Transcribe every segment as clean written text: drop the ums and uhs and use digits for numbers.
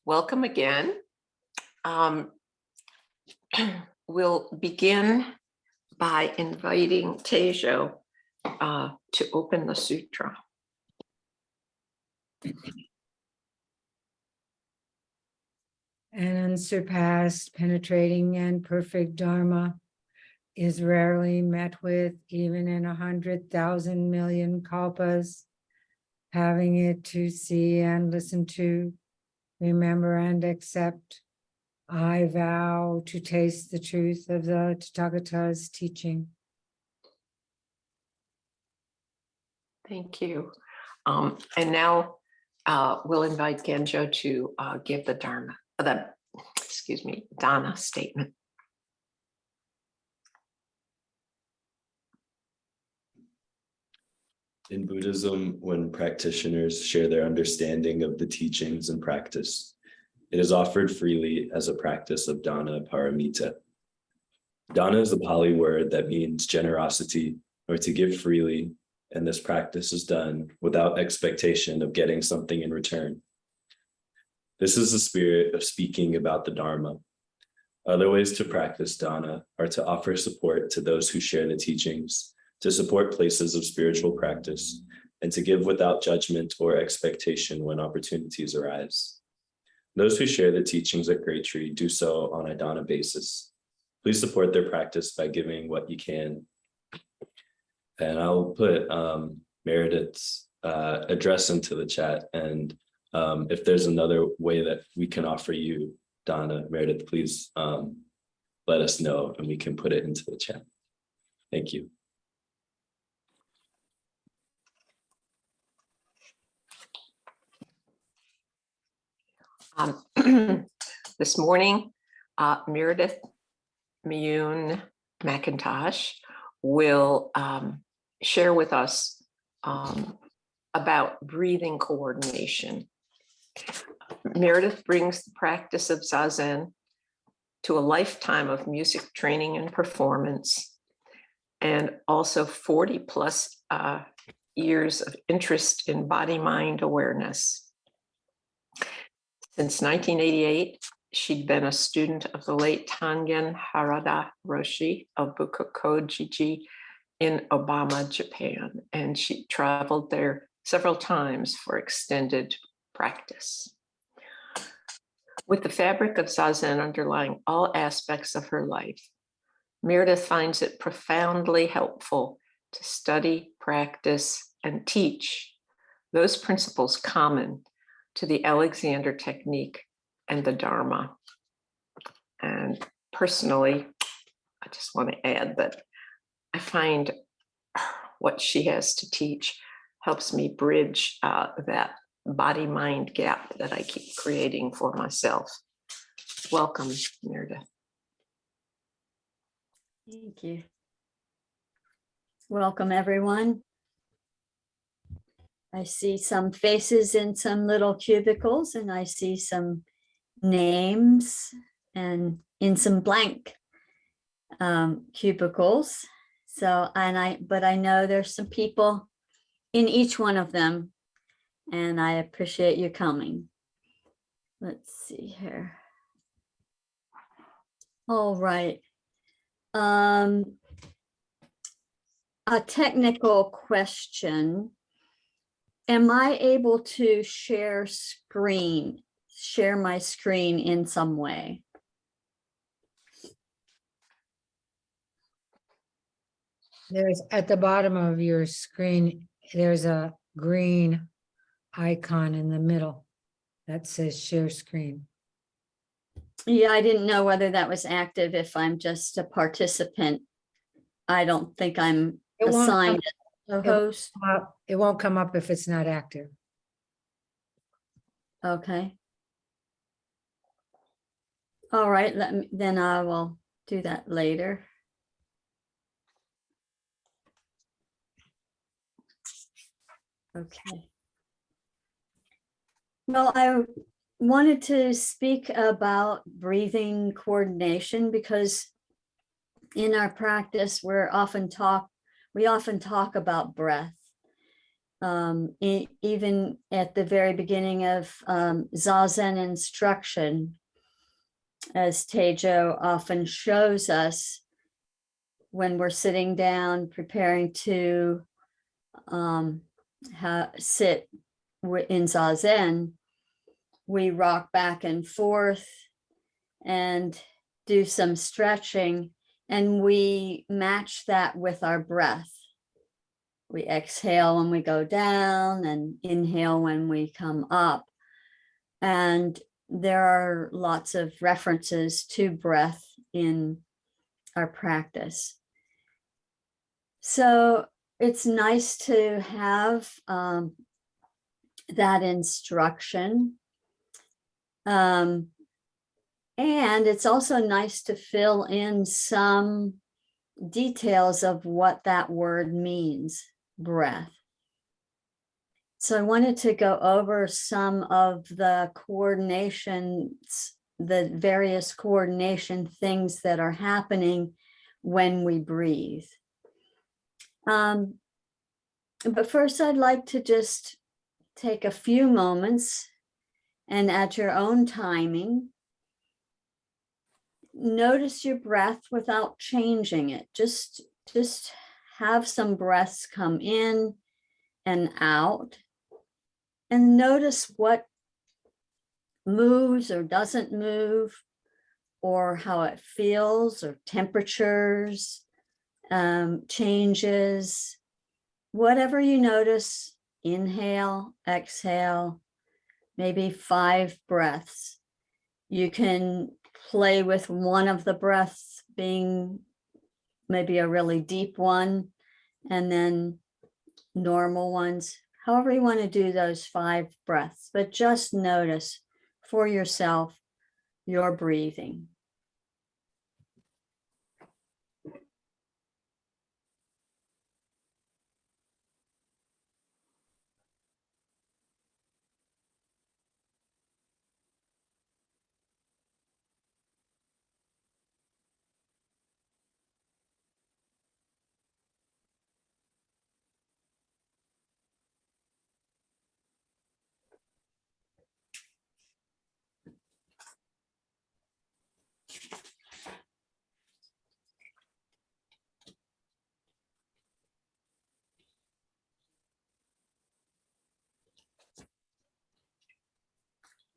Welcome again. We'll begin by inviting Tejo to open the sutra. An unsurpassed, penetrating, and perfect Dharma is rarely met with even in 100,000 million kalpas. Having it to see and listen to, remember and accept, I vow to taste the truth of the Tathagata's teaching. Thank you. And now we'll invite Genjo to give the Dana statement. In Buddhism, when practitioners share their understanding of the teachings and practice, it is offered freely as a practice of dana paramita. Dana is a Pali word that means generosity or to give freely, and this practice is done without expectation of getting something in return. This is the spirit of speaking about the Dharma. Other ways to practice dana are to offer support to those who share the teachings, to support places of spiritual practice, and to give without judgment or expectation when opportunities arise. Those who share the teachings at Great Tree do so on a dana basis. Please support their practice by giving what you can. And I'll put Meredith's address into the chat, and if there's another way that we can offer you dana, Meredith, please let us know and we can put it into the chat. Thank you. This morning, Meredith Myoun McIntosh will share with us about breathing coordination. Meredith brings the practice of zazen to a lifetime of music training and performance, and also 40 plus years of interest in body-mind awareness. Since 1988, she'd been a student of the late Tangen Harada Roshi of Bukkokuji in Obama, Japan, and she traveled there several times for extended practice. With the fabric of zazen underlying all aspects of her life, Meredith finds it profoundly helpful to study, practice, and teach those principles common to the Alexander technique and the Dharma. And personally, I just want to add that I find what she has to teach helps me bridge that body-mind gap that I keep creating for myself. Welcome, Meredith. Thank you. Welcome, everyone. I see some faces in some little cubicles, and I see some names and in some blank cubicles. So, but I know there's some people in each one of them, and I appreciate you coming. Let's see here. All right. A technical question. Am I able to share my screen in some way? There's at the bottom of your screen, there's a green icon in the middle that says share screen. Yeah, I didn't know whether that was active if I'm just a participant. I don't think I'm assigned as a host. It won't come up if it's not active. Okay. All right, then I will do that later. Okay. Well, I wanted to speak about breathing coordination because in our practice, we often talk about breath. even at the very beginning of zazen instruction, as Tejo often shows us, when we're sitting down preparing to sit in zazen, we rock back and forth and do some stretching, and we match that with our breath. We exhale when we go down and inhale when we come up. And there are lots of references to breath in our practice. So it's nice to have that instruction. And it's also nice to fill in some details of what that word means, breath. So I wanted to go over some of the coordinations, the various coordination things that are happening when we breathe. But first, I'd like to just take a few moments and at your own timing, notice your breath without changing it. Just have some breaths come in and out, and notice what moves or doesn't move, or how it feels, or temperatures, changes, whatever you notice. Inhale, exhale, maybe 5 breaths. You can play with one of the breaths being maybe a really deep one, and then normal ones, however you want to do those 5 breaths, but just notice for yourself your breathing.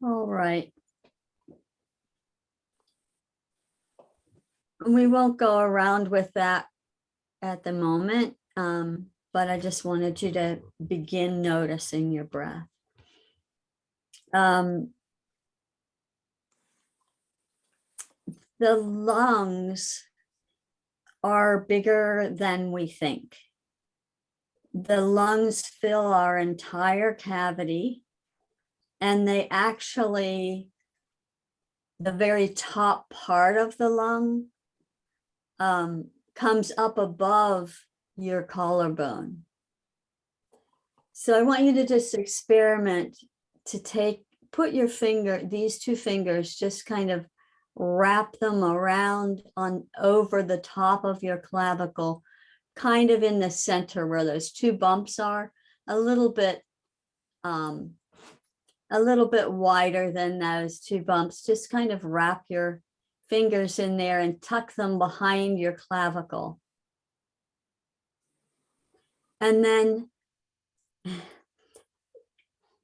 All right. We won't go around with that at the moment, but I just wanted you to begin noticing your breath. The lungs are bigger than we think. The lungs fill our entire cavity, and they actually, the very top part of the lung comes up above your collarbone. So I want you to just experiment to put your finger, these 2 fingers, just kind of wrap them around over the top of your clavicle, kind of in the center where those 2 bumps are, a little bit wider than those 2 bumps. Just kind of wrap your fingers in there and tuck them behind your clavicle. And then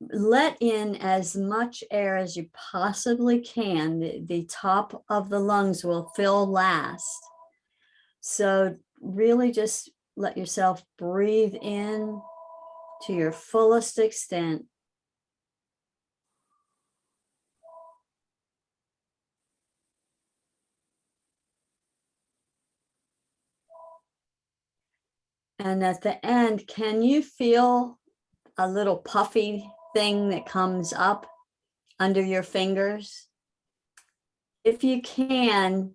let in as much air as you possibly can. The top of the lungs will fill last. So really just let yourself breathe in to your fullest extent. And at the end, can you feel a little puffy thing that comes up under your fingers? If you can,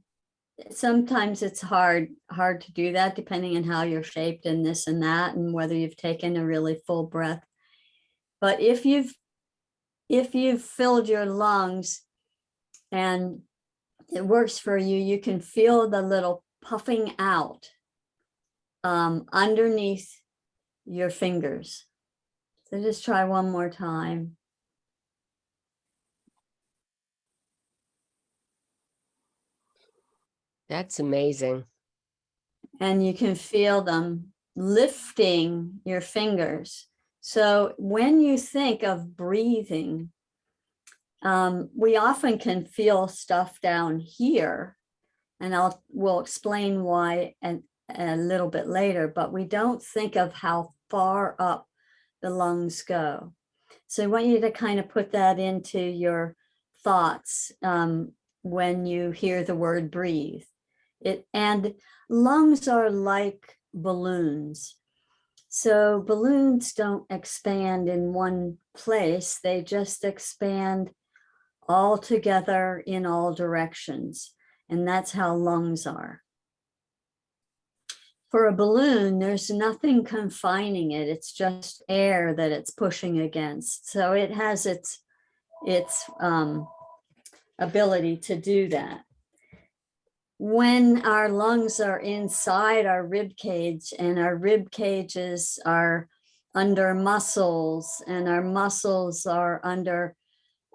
sometimes it's hard to do that depending on how you're shaped and this and that, and whether you've taken a really full breath. But if you've filled your lungs and it works for you, you can feel the little puffing out underneath your fingers. So just try one more time. That's amazing. And you can feel them lifting your fingers. So when you think of breathing, we often can feel stuff down here, and we'll explain why a little bit later, but we don't think of how far up the lungs go. So I want you to kind of put that into your thoughts when you hear the word breathe. And lungs are like balloons. So balloons don't expand in one place, they just expand all together in all directions. And that's how lungs are. For a balloon, there's nothing confining it. It's just air that it's pushing against. So it has its ability to do that. When our lungs are inside our rib cage, and our rib cages are under muscles, and our muscles are under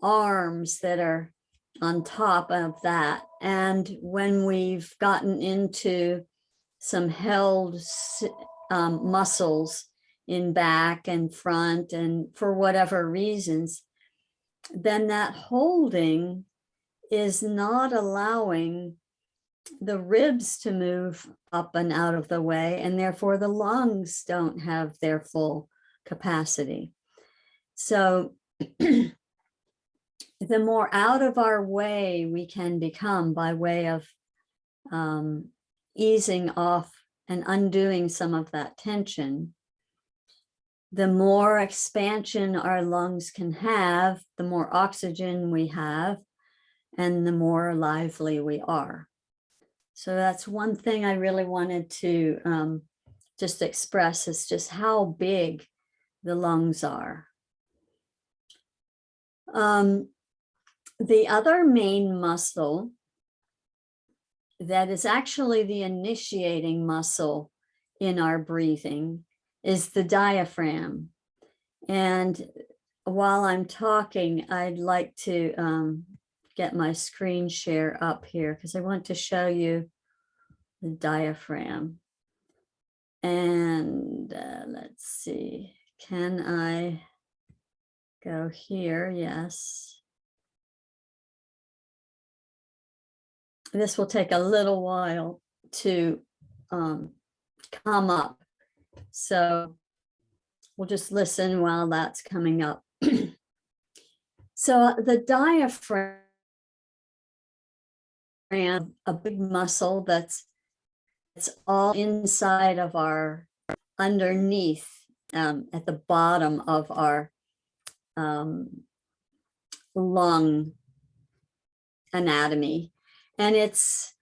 arms that are on top of that. And when we've gotten into some held muscles in back and front, and for whatever reasons, then that holding is not allowing the ribs to move up and out of the way, and therefore the lungs don't have their full capacity. So the more out of our way we can become by way of easing off and undoing some of that tension, the more expansion our lungs can have, the more oxygen we have, and the more lively we are. So that's one thing I really wanted to just express, is just how big the lungs are. The other main muscle that is actually the initiating muscle in our breathing is the diaphragm. And while I'm talking, I'd like to get my screen share up here, because I want to show you the diaphragm. And let's see, can I go here? Yes. This will take a little while to come up. So we'll just listen while that's coming up. So the diaphragm, a big muscle that's all inside of our, underneath, at the bottom of our lung anatomy. And it's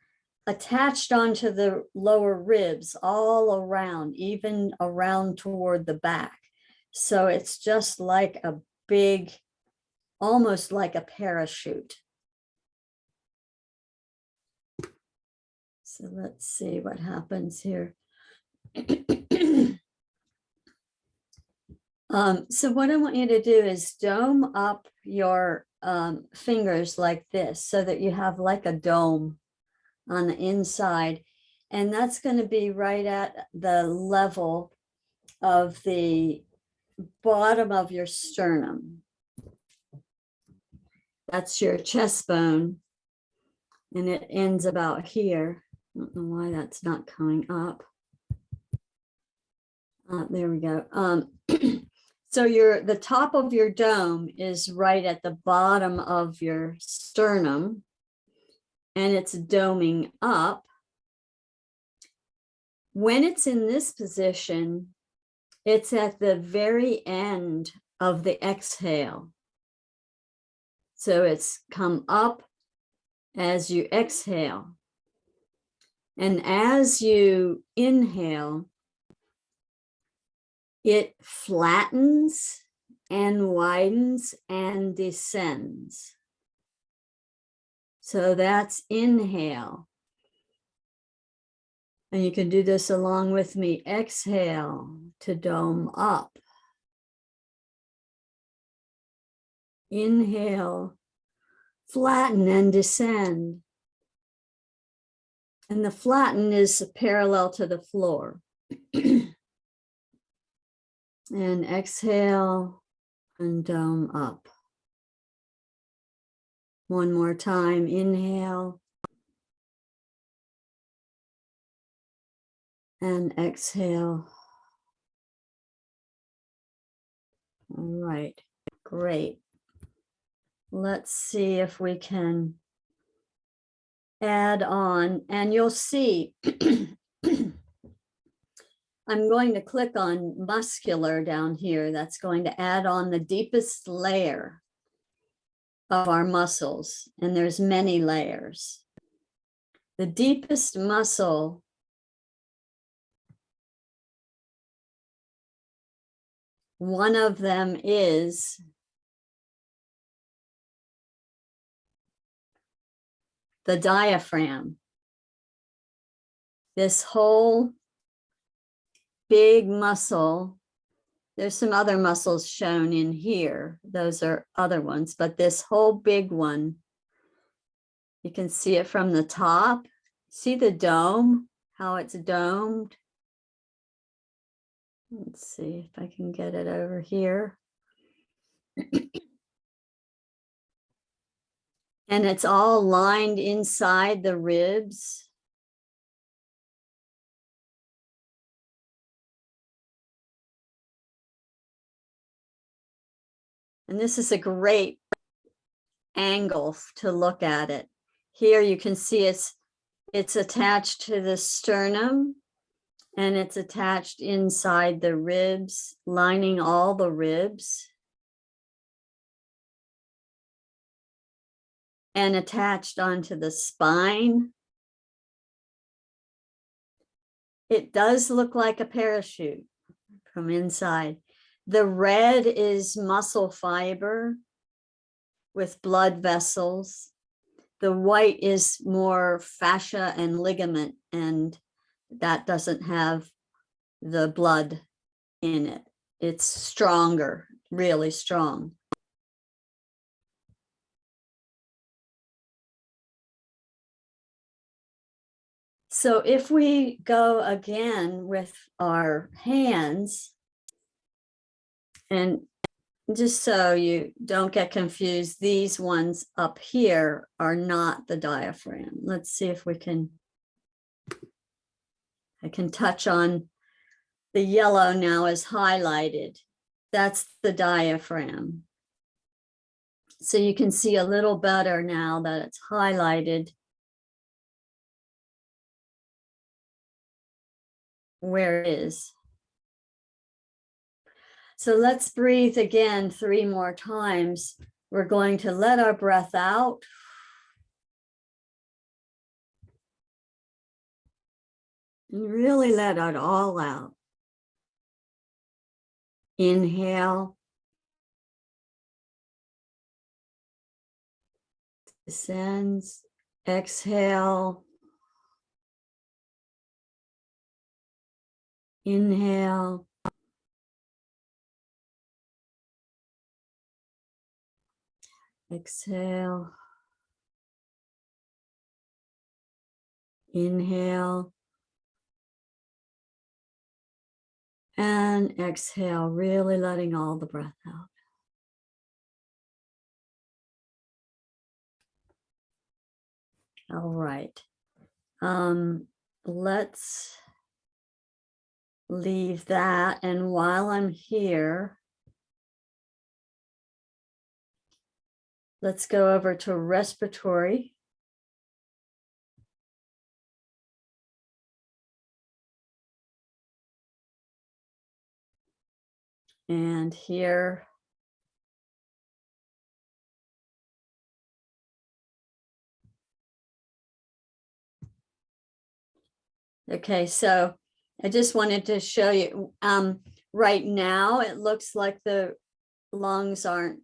attached onto the lower ribs all around, even around toward the back. So it's just like a big, almost like a parachute. So let's see what happens here. So what I want you to do is dome up your fingers like this, so that you have like a dome on the inside. And that's going to be right at the level of the bottom of your sternum. That's your chest bone. And it ends about here. I don't know why that's not coming up. There we go. So the top of your dome is right at the bottom of your sternum, and it's doming up. When it's in this position, it's at the very end of the exhale. So it's come up as you exhale. And as you inhale, it flattens and widens and descends. So that's inhale. And you can do this along with me. Exhale to dome up. Inhale, flatten and descend. And the flatten is parallel to the floor. And exhale and dome up. One more time, inhale. And exhale. All right, great. Let's see if we can add on, and you'll see I'm going to click on muscular down here. That's going to add on the deepest layer of our muscles, and there's many layers. The deepest muscle one of them is the diaphragm. This whole big muscle, there's some other muscles shown in here. Those are other ones, but this whole big one, you can see it from the top. See the dome, how it's domed? Let's see if I can get it over here. And it's all lined inside the ribs. And this is a great angle to look at it. Here you can see it's attached to the sternum, and it's attached inside the ribs, lining all the ribs. And attached onto the spine. It does look like a parachute from inside. The red is muscle fiber with blood vessels. The white is more fascia and ligament, and that doesn't have the blood in it. It's stronger, really strong. So if we go again with our hands, and just so you don't get confused, these ones up here are not the diaphragm. Let's see if we can, I can touch on the yellow now is highlighted. That's the diaphragm. So you can see a little better now that it's highlighted where it is. So let's breathe again 3 more times. We're going to let our breath out. And really let it all out. Inhale. Descends. Exhale. Inhale. Exhale. Inhale. And exhale, really letting all the breath out. All right. Let's leave that. And while I'm here, let's go over to respiratory. And here, okay, so I just wanted to show you, right now, it looks like the lungs aren't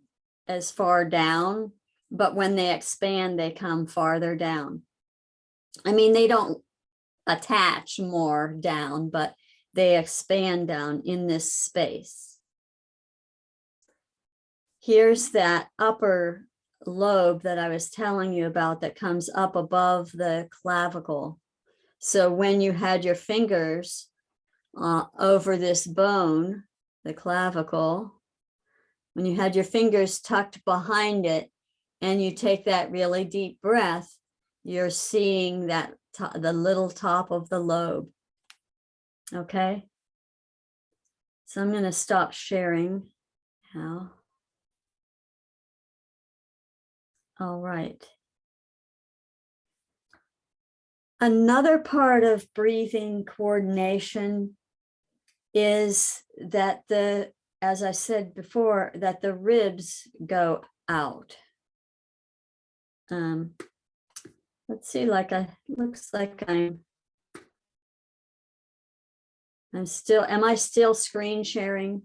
as far down, but when they expand, they come farther down. I mean, they don't attach more down, but they expand down in this space. here's that upper lobe that I was telling you about that comes up above the clavicle. So when you had your fingers over this bone, the clavicle, when you had your fingers tucked behind it and you take that really deep breath, you're seeing that the little top of the lobe. Okay. So I'm going to stop sharing now. All right. Another part of breathing coordination is that as I said before, that the ribs go out. Let's see, looks like am I still screen sharing?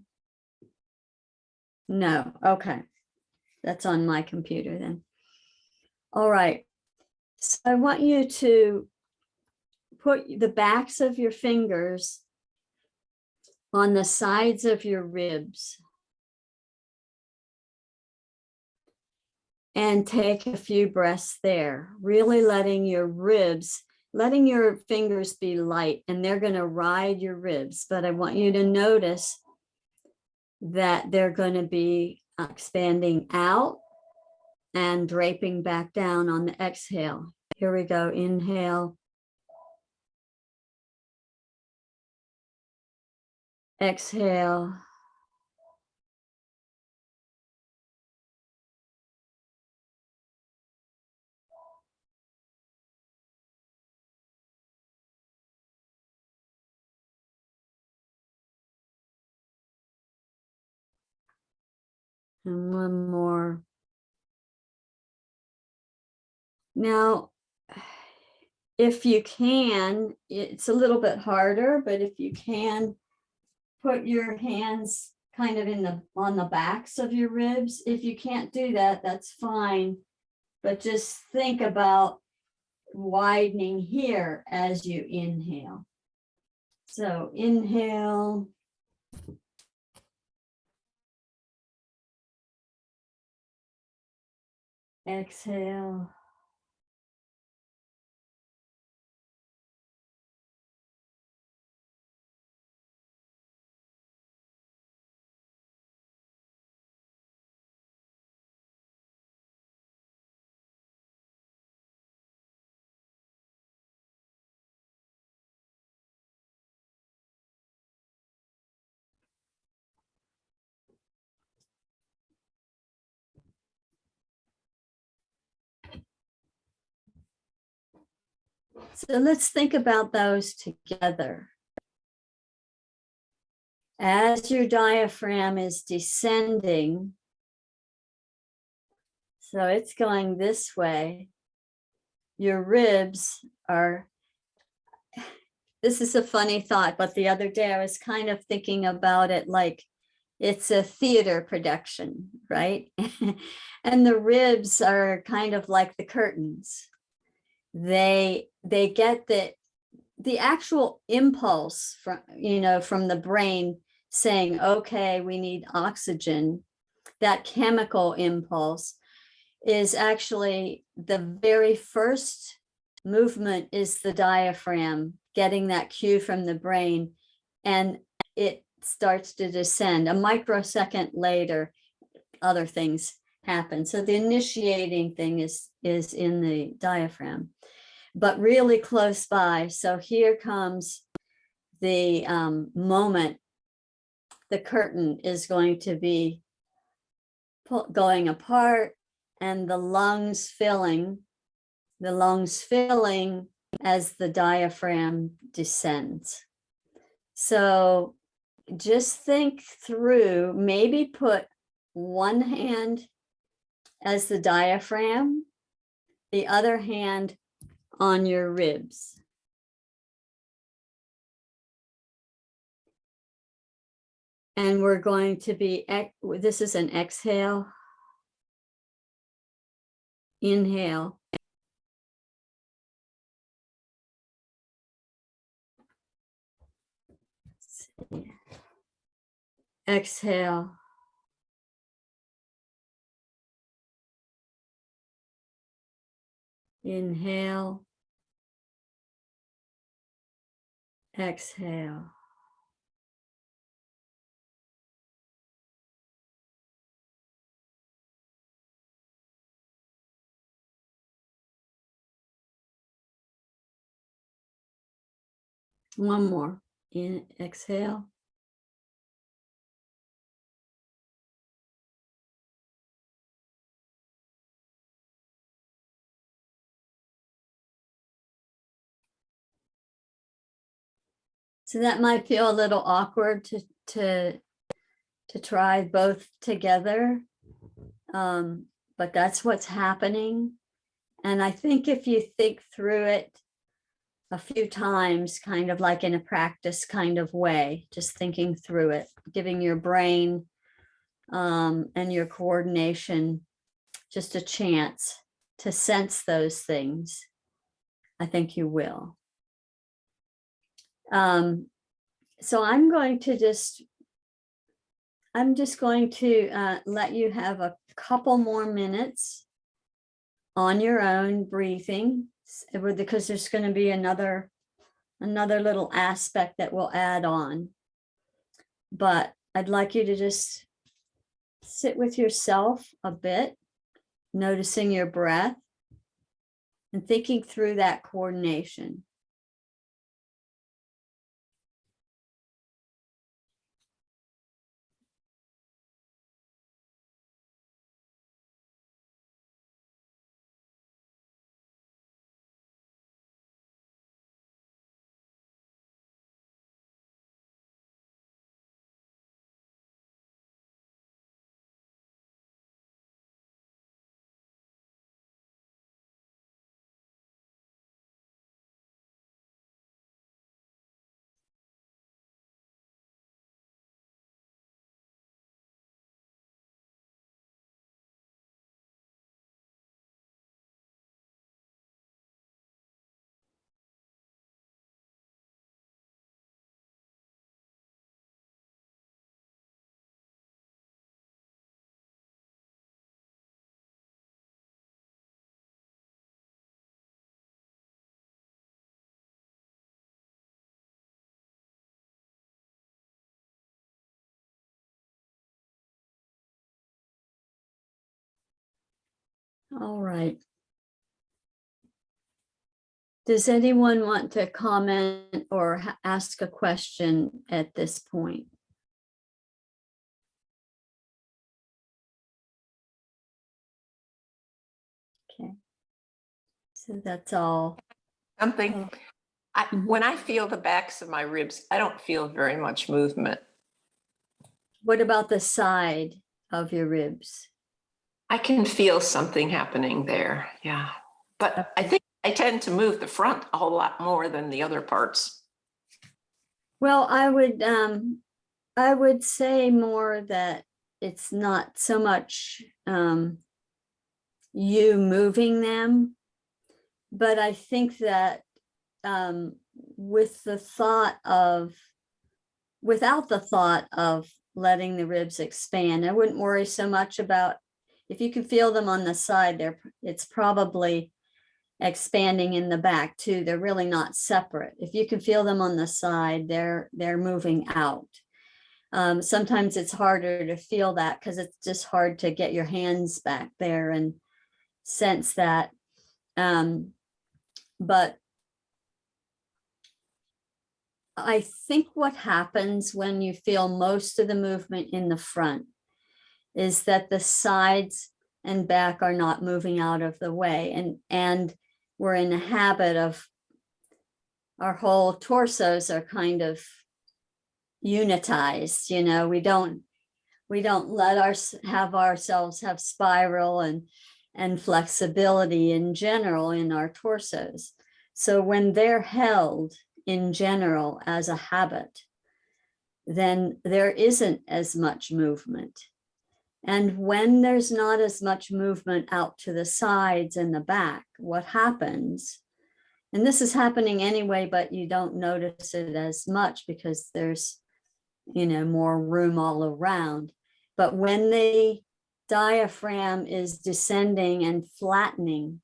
No, okay. That's on my computer then. All right, so I want you to put the backs of your fingers on the sides of your ribs and take a few breaths there, really letting your fingers be light, and they're going to ride your ribs. But I want you to notice that they're going to be expanding out and draping back down on the exhale. Here we go. Inhale. Exhale. And one more. Now, if you can, it's a little bit harder, but if you can, put your hands kind of on the backs of your ribs. If you can't do that, that's fine. But just think about widening here as you inhale. So inhale. Exhale. So let's think about those together. As your diaphragm is descending, so it's going this way, your ribs are, this is a funny thought, but the other day I was kind of thinking about it like it's a theater production, right? And the ribs are kind of like the curtains. They get the actual impulse from the brain saying, okay, we need oxygen. That chemical impulse is actually the very first movement is the diaphragm getting that cue from the brain, and it starts to descend. A microsecond later, other things happen. So the initiating thing is in the diaphragm, but really close by. So here comes the moment the curtain is going to be going apart, and the lungs filling as the diaphragm descends. So just think through, maybe put one hand as the diaphragm, the other hand on your ribs. And we're going to be, this is an exhale. Inhale. Exhale. Inhale. Exhale. One more. Exhale. So that might feel a little awkward to try both together, but that's what's happening. And I think if you think through it a few times, kind of like in a practice kind of way, just thinking through it, giving your brain and your coordination just a chance to sense those things, I think you will. So I'm just going to let you have a couple more minutes on your own breathing, because there's going to be another little aspect that we'll add on. But I'd like you to just sit with yourself a bit, noticing your breath and thinking through that coordination. All right. Does anyone want to comment or ask a question at this point? Okay. So that's all. Something, when I feel the backs of my ribs, I don't feel very much movement. What about the side of your ribs? I can feel something happening there, yeah. But I think I tend to move the front a whole lot more than the other parts. Well, I would say more that it's not so much you moving them, but I think that without the thought of letting the ribs expand, I wouldn't worry so much about if you can feel them on the side there. It's probably expanding in the back too. They're really not separate. If you can feel them on the side, they're moving out. Sometimes it's harder to feel that because it's just hard to get your hands back there and sense that. But I think what happens when you feel most of the movement in the front is that the sides and back are not moving out of the way, and we're in a habit of our whole torsos are kind of unitized. You know, we don't let ourselves have spiral and flexibility in general in our torsos. So when they're held in general as a habit, then there isn't as much movement. And when there's not as much movement out to the sides and the back, what happens, and this is happening anyway, but you don't notice it as much because there's, more room all around. But when the diaphragm is descending and flattening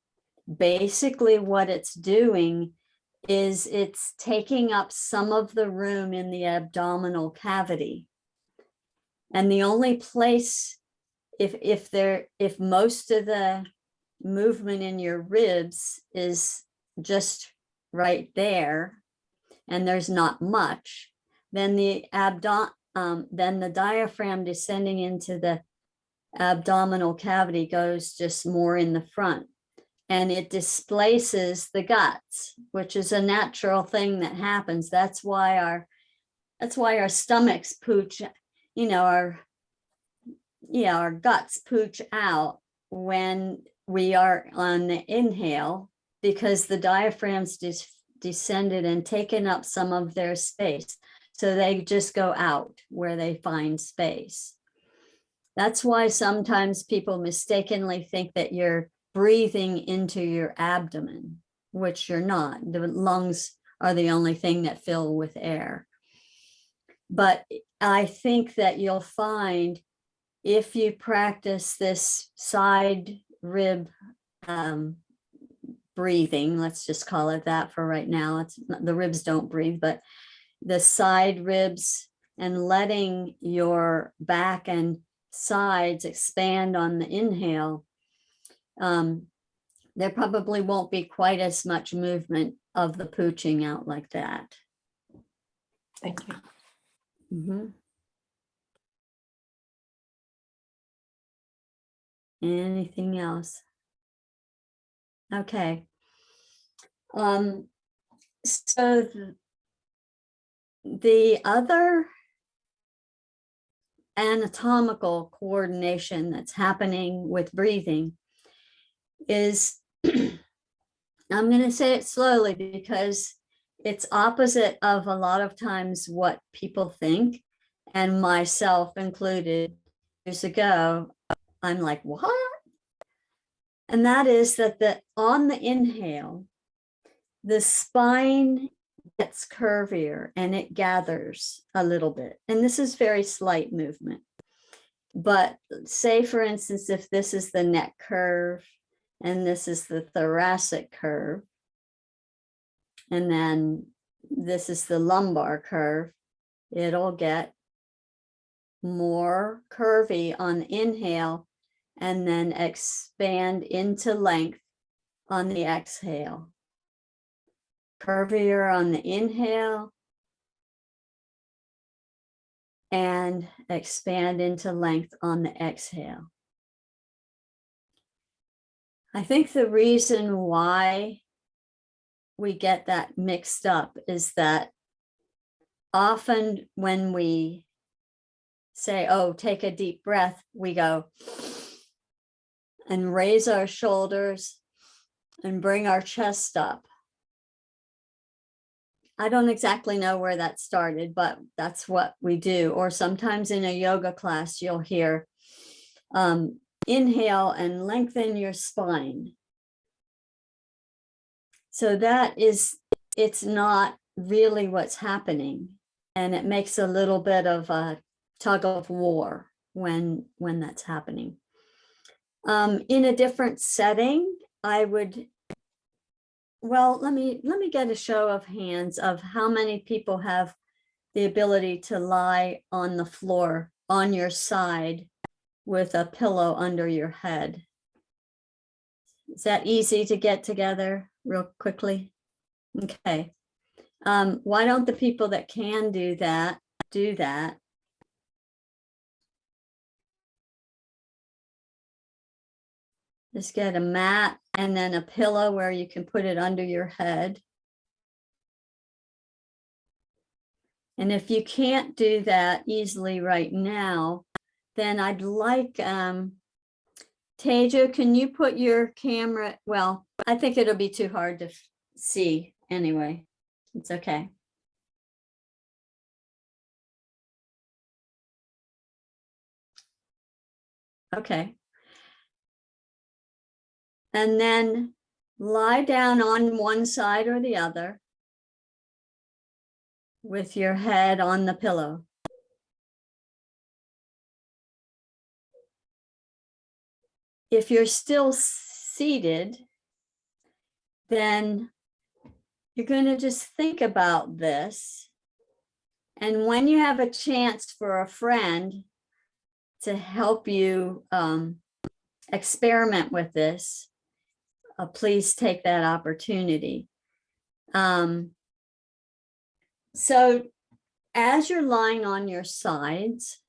basically what it's doing is it's taking up some of the room in the abdominal cavity. And the only place, if most of the movement in your ribs is just right there, and there's not much, then the diaphragm descending into the abdominal cavity goes just more in the front, and it displaces the guts, which is a natural thing that happens. That's why our stomachs pooch, our guts pooch out when we are on the inhale, because the diaphragm's descended and taken up some of their space. So they just go out where they find space. That's why sometimes people mistakenly think that you're breathing into your abdomen, which you're not. The lungs are the only thing that fill with air. But I think that you'll find, if you practice this side rib breathing, let's just call it that for right now. The ribs don't breathe, but the side ribs, and letting your back and sides expand on the inhale, there probably won't be quite as much movement of the pooching out like that. Thank you. Mm-hmm. Anything else? Okay. So the other anatomical coordination that's happening with breathing is, I'm going to say it slowly because it's opposite of a lot of times what people think, and myself included. Years ago, I'm like, what? And that is that on the inhale, the spine gets curvier and it gathers a little bit. And this is very slight movement. But say, for instance, if this is the neck curve and this is the thoracic curve, and then this is the lumbar curve, it'll get more curvy on the inhale and then expand into length on the exhale. Curvier on the inhale and expand into length on the exhale. I think the reason why we get that mixed up is that often when we say, oh, take a deep breath, we go and raise our shoulders and bring our chest up. I don't exactly know where that started, but that's what we do. Or sometimes in a yoga class, you'll hear, inhale and lengthen your spine. So that is, it's not really what's happening. And it makes a little bit of a tug of war when that's happening. In a different setting, I would, well, let me get a show of hands of how many people have the ability to lie on the floor on your side with a pillow under your head. Is that easy to get together real quickly? Okay. Why don't the people that can do that, do that? Just get a mat and then a pillow where you can put it under your head. And if you can't do that easily right now, then I'd like, Tejo, can you put your camera, well, I think it'll be too hard to see anyway. It's okay. Okay. And then lie down on one side or the other with your head on the pillow. If you're still seated, then you're going to just think about this. And when you have a chance for a friend to help you experiment with this, please take that opportunity. So as you're lying on your sides,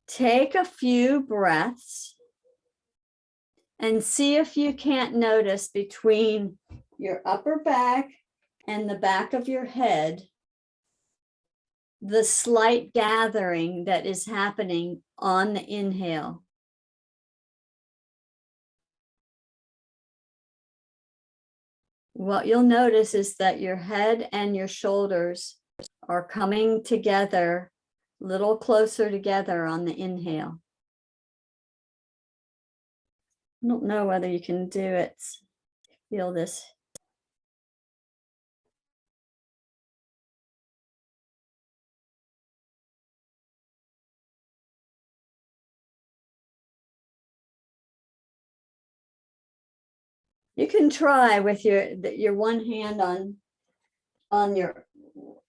take a few breaths and see if you can't notice between your upper back and the back of your head the slight gathering that is happening on the inhale. What you'll notice is that your head and your shoulders are coming together, a little closer together on the inhale. I don't know whether you can do it. Feel this. You can try with your one hand on your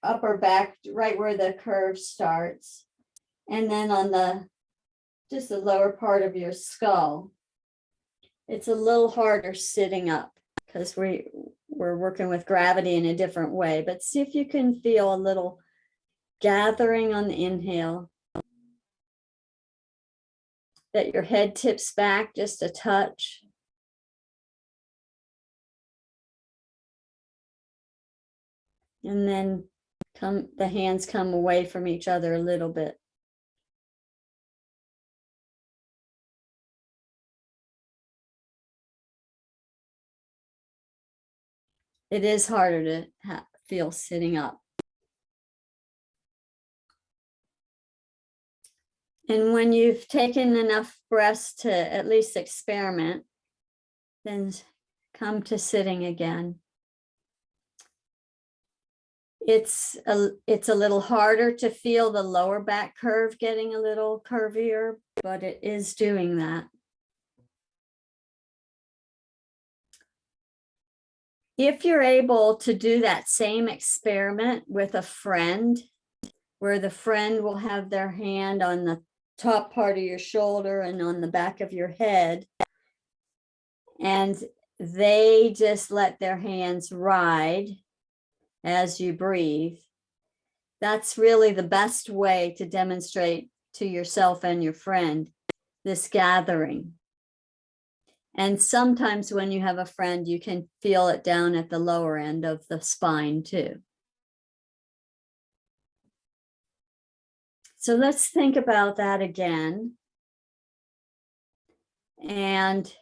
upper back, right where the curve starts, and then on just the lower part of your skull. It's a little harder sitting up because we're working with gravity in a different way, but see if you can feel a little gathering on the inhale, that your head tips back just a touch. And then the hands come away from each other a little bit. It is harder to feel sitting up. And when you've taken enough breaths to at least experiment, then come to sitting again. It's a little harder to feel the lower back curve getting a little curvier, but it is doing that. If you're able to do that same experiment with a friend, where the friend will have their hand on the top part of your shoulder and on the back of your head, and they just let their hands ride as you breathe, that's really the best way to demonstrate to yourself and your friend this gathering. And sometimes when you have a friend, you can feel it down at the lower end of the spine too. So let's think about that again. And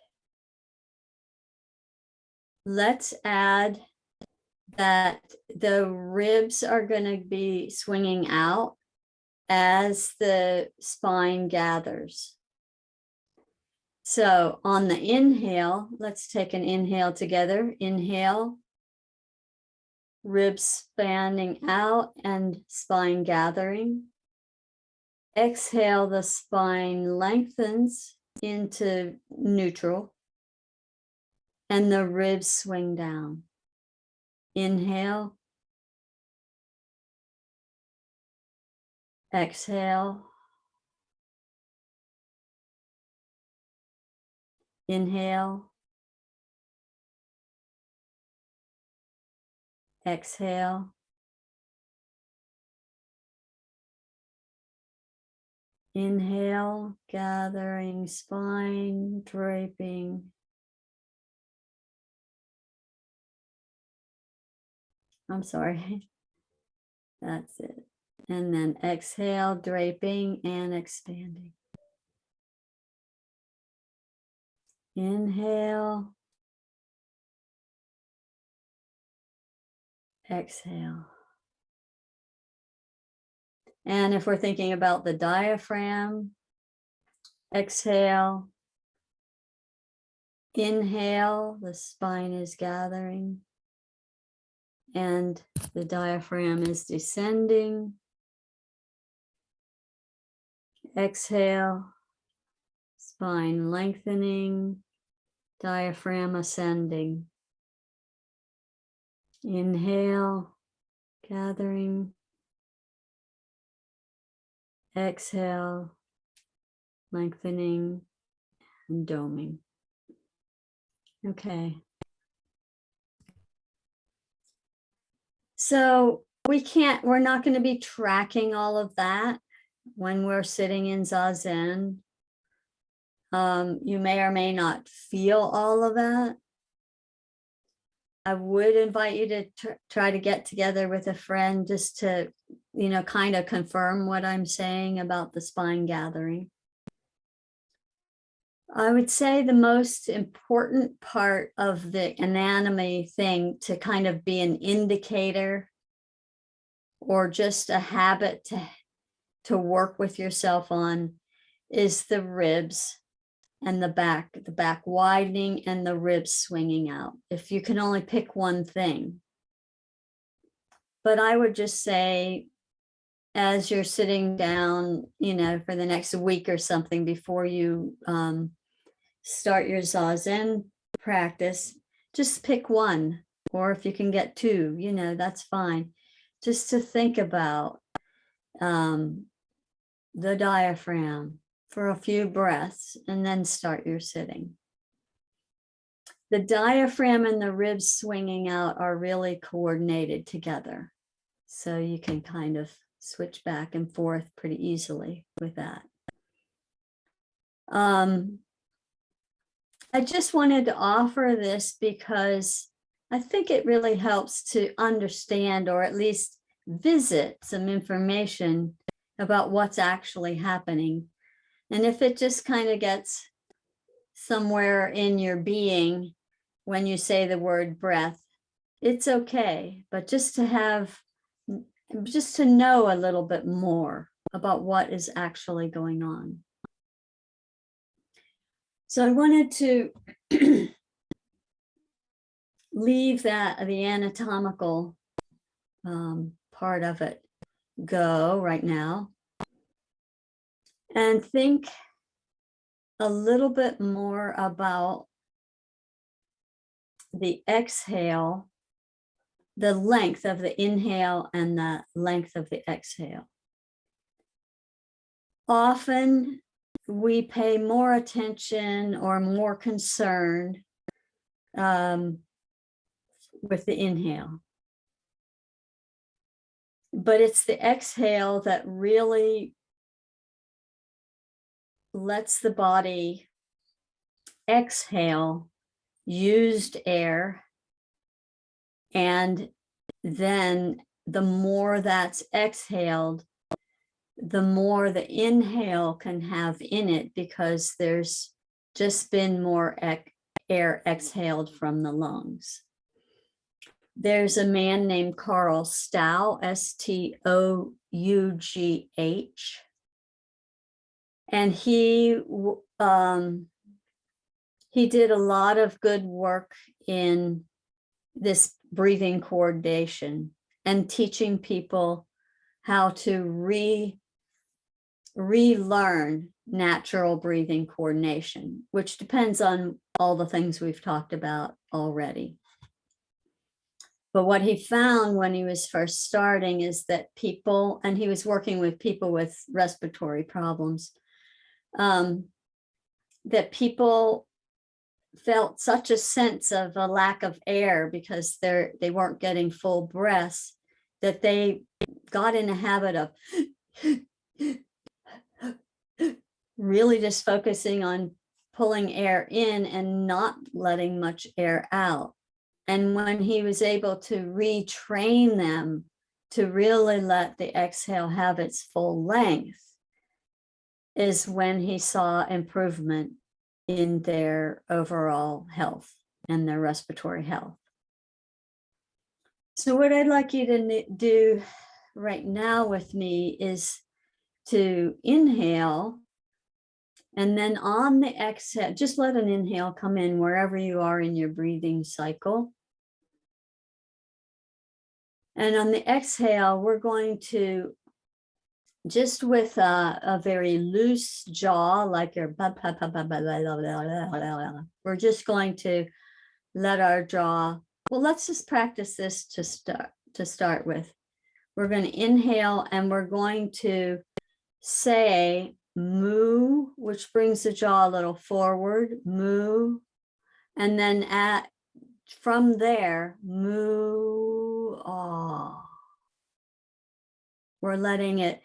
let's add that the ribs are going to be swinging out as the spine gathers. So on the inhale, let's take an inhale together. Inhale, ribs spanning out and spine gathering. Exhale, the spine lengthens into neutral and the ribs swing down. Inhale. Exhale. Inhale. Exhale. Inhale, gathering spine, draping. I'm sorry. That's it. And then exhale, draping and expanding. Inhale. Exhale. And if we're thinking about the diaphragm, exhale. Inhale, the spine is gathering and the diaphragm is descending. Exhale, spine lengthening diaphragm ascending. Inhale, gathering. Exhale, lengthening and doming. Okay. So we're not going to be tracking all of that when we're sitting in zazen. You may or may not feel all of that. I would invite you to try to get together with a friend just to, kind of confirm what I'm saying about the spine gathering. I would say the most important part of the anatomy thing to kind of be an indicator or just a habit to work with yourself on is the ribs and the back widening and the ribs swinging out. If you can only pick one thing. But I would just say, as you're sitting down, for the next week or something before you start your zazen practice, just pick one, or if you can get two, that's fine. Just to think about the diaphragm for a few breaths and then start your sitting. The diaphragm and the ribs swinging out are really coordinated together. So you can kind of switch back and forth pretty easily with that. I just wanted to offer this because I think it really helps to understand or at least visit some information about what's actually happening. And if it just kind of gets somewhere in your being when you say the word breath, it's okay. But just to know a little bit more about what is actually going on. So I wanted to leave the anatomical part of it go right now and think a little bit more about the exhale, the length of the inhale and the length of the exhale. Often we pay more attention or more concern with the inhale. But it's the exhale that really lets the body exhale used air. And then the more that's exhaled, the more the inhale can have in it because there's just been more air exhaled from the lungs. There's a man named Carl Stough, S-T-O-U-G-H. And he did a lot of good work in this breathing coordination and teaching people how to relearn natural breathing coordination, which depends on all the things we've talked about already. But what he found when he was first starting is that people, and he was working with people with respiratory problems, that people felt such a sense of a lack of air because they weren't getting full breaths, that they got in a habit of really just focusing on pulling air in and not letting much air out. And when he was able to retrain them to really let the exhale have its full length, is when he saw improvement in their overall health and their respiratory health. So what I'd like you to do right now with me is to inhale, and then on the exhale, just let an inhale come in wherever you are in your breathing cycle. And on the exhale, we're going to just with a very loose jaw, like your, we're just going to let our jaw, well, let's just practice this to start with. We're going to inhale and we're going to say moo, which brings the jaw a little forward, moo, and then from there, moo, ah. We're letting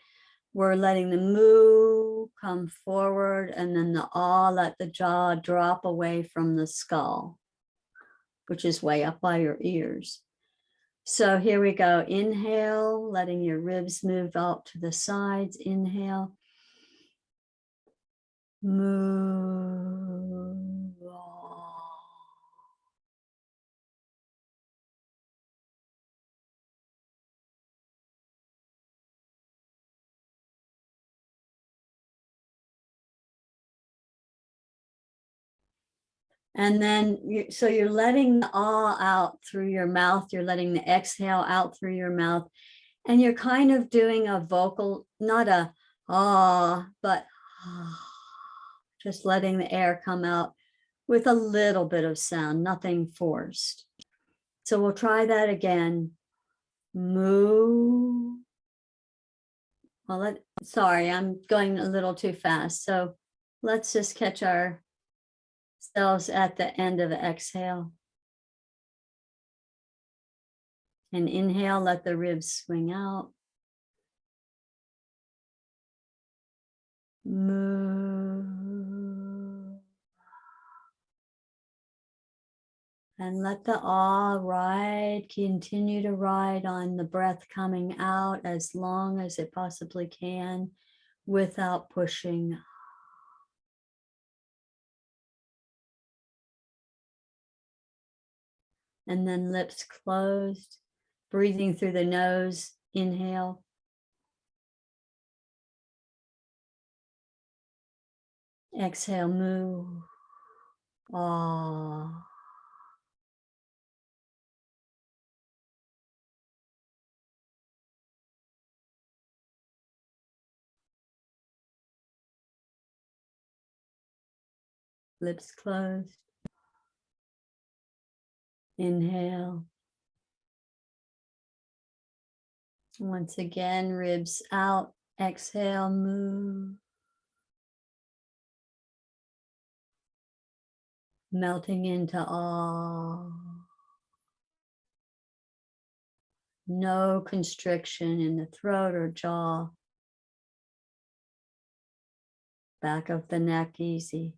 the moo come forward, and then the ah, let the jaw drop away from the skull, which is way up by your ears. So here we go. Inhale, letting your ribs move out to the sides. Inhale. Moo. And then, so you're letting the ah out through your mouth. You're letting the exhale out through your mouth. And you're kind of doing a vocal, not a ah, but just letting the air come out with a little bit of sound, nothing forced. So we'll try that again. Moo. Well, sorry, I'm going a little too fast. So let's just catch ourselves at the end of the exhale. And inhale, let the ribs swing out. Moo. And let the ah continue to ride on the breath coming out as long as it possibly can without pushing. And then lips closed, breathing through the nose, inhale. Exhale, moo. Ah. Lips closed. Inhale. Once again, ribs out. Exhale, moo. Melting into awe. No constriction in the throat or jaw. Back of the neck easy.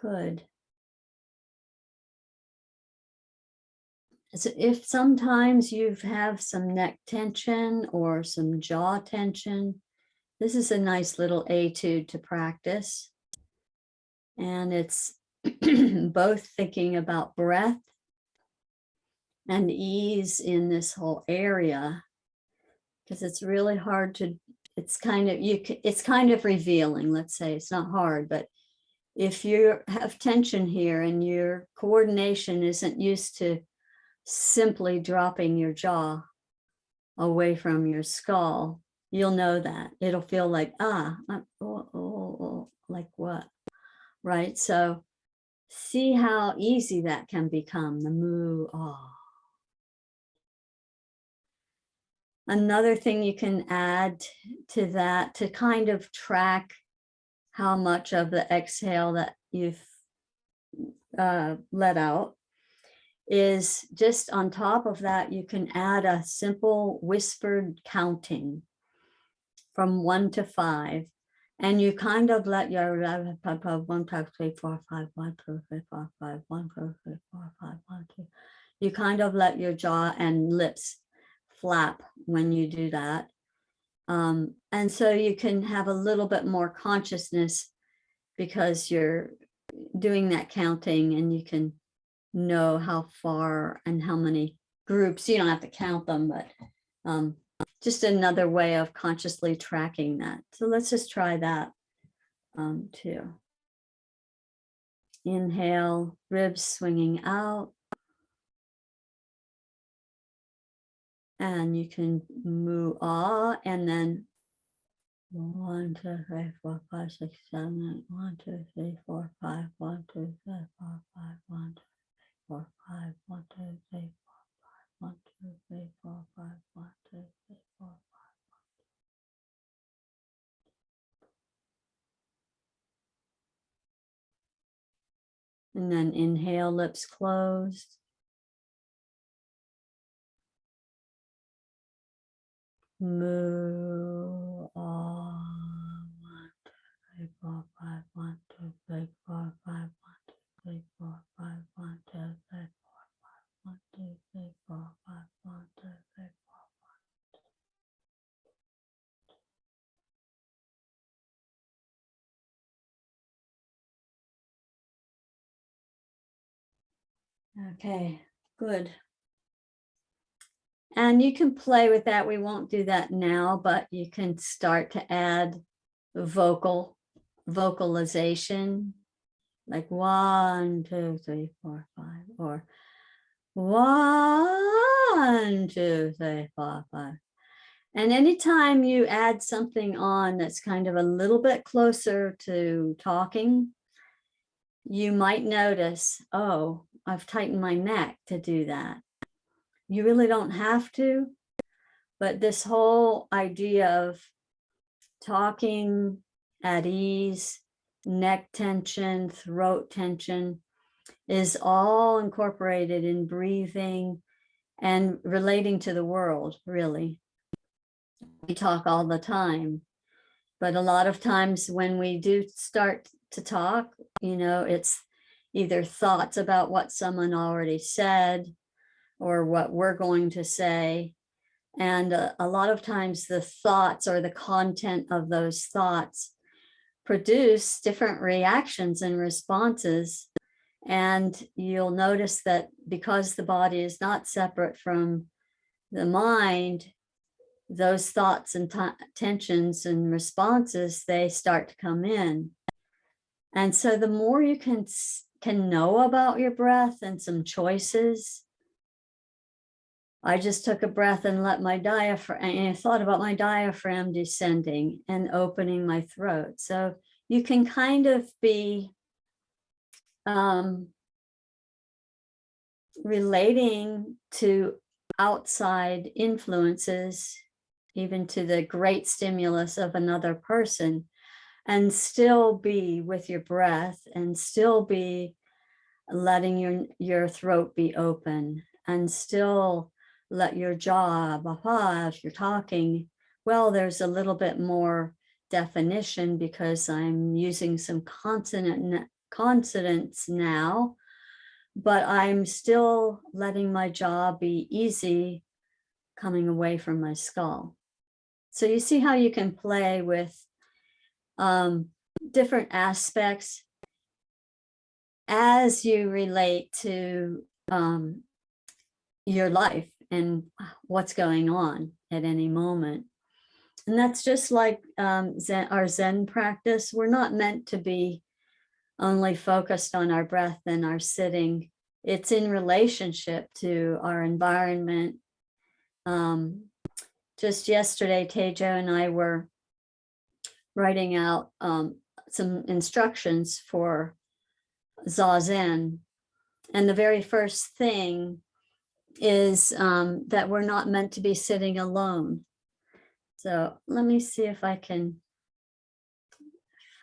Good. So if sometimes you have some neck tension or some jaw tension, this is a nice little etude to practice. And it's both thinking about breath and ease in this whole area, because it's really hard to, it's kind of revealing, let's say. It's not hard, but if you have tension here and your coordination isn't used to simply dropping your jaw away from your skull, you'll know that. It'll feel like, like what? Right? So see how easy that can become, the moo, ah. Another thing you can add to that to kind of track how much of the exhale that you've let out is just on top of that, you can add a simple whispered counting from 1 to 5. And you kind of let your 1, 2, 3, 4, 5, 1, 2, 3, 4, 5, 1, 2, 3, 4, 5, 1, 2. You kind of let your jaw and lips flap when you do that. And so you can have a little bit more consciousness because you're doing that counting, and you can know how far and how many groups. You don't have to count them, but just another way of consciously tracking that. So let's just try that too. Inhale, ribs swinging out. And you can move ah, and then 1, 2, 3, 4, 5, 6, 7, 8. 1, 2, 3, 4, 5. 1, 2, 3, 4, 5. 1, 2, 4, 5. 1, 2, 3, 4, 5. 1, 2, 3, 4, 5. 1, 2, 3, 4, 5. And then inhale, lips closed. Moo. 1, 2, 3, 4, 5. 1, 2, 3, 4, 5. 1, 2, 3, 4, 5. 1, 2, 3, 4, 5. 1, 2, 3, 4, 5. 1, 2, 3, 4, 5. Okay, good. And you can play with that. We won't do that now, but you can start to add vocalization, like 1, 2, 3, 4, 5, or 1, 2, 3, 4, 5. And anytime you add something on that's kind of a little bit closer to talking, you might notice, oh, I've tightened my neck to do that. You really don't have to, but this whole idea of talking at ease, neck tension, throat tension is all incorporated in breathing and relating to the world, really. We talk all the time, but a lot of times when we do start to talk, you know, it's either thoughts about what someone already said or what we're going to say. And a lot of times the thoughts or the content of those thoughts produce different reactions and responses. And you'll notice that because the body is not separate from the mind, those thoughts and tensions and responses, they start to come in. And so the more you can know about your breath and some choices. I just took a breath and let my diaphragm, and I thought about my diaphragm descending and opening my throat. So you can kind of be relating to outside influences, even to the great stimulus of another person, and still be with your breath and still be letting your throat be open, and still let your jaw, if you're talking, well, there's a little bit more definition because I'm using some consonants now, but I'm still letting my jaw be easy, coming away from my skull. So you see how you can play with different aspects as you relate to your life and what's going on at any moment. And that's just like our Zen practice. We're not meant to be only focused on our breath and our sitting. It's in relationship to our environment. Just yesterday, Tejo and I were writing out some instructions for zazen. And the very first thing is that we're not meant to be sitting alone. So let me see if I can